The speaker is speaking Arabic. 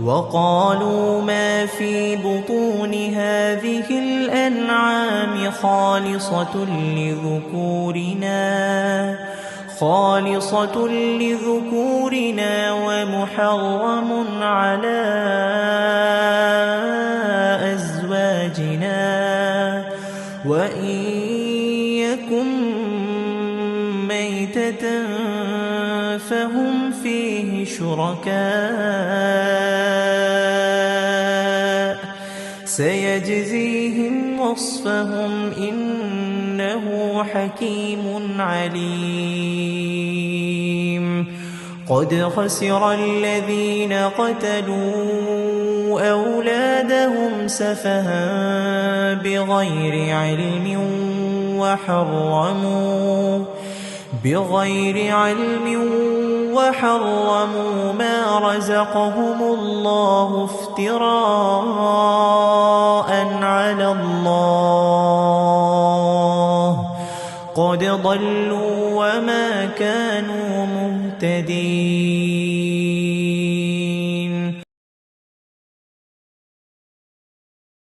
وقالوا ما في بطون هذه الأنعام خالصة لذكورنا ومحرم على أزواجنا وإن يكن ميتة فهم فيه شركاء سيجزيهم وصفهم إنه حكيم عليم قد خسر الذين قتلوا أولادهم سفها بغير علم وحرموا ما رزقهم الله افتراء على الله قد ضلوا وما كانوا مهتدين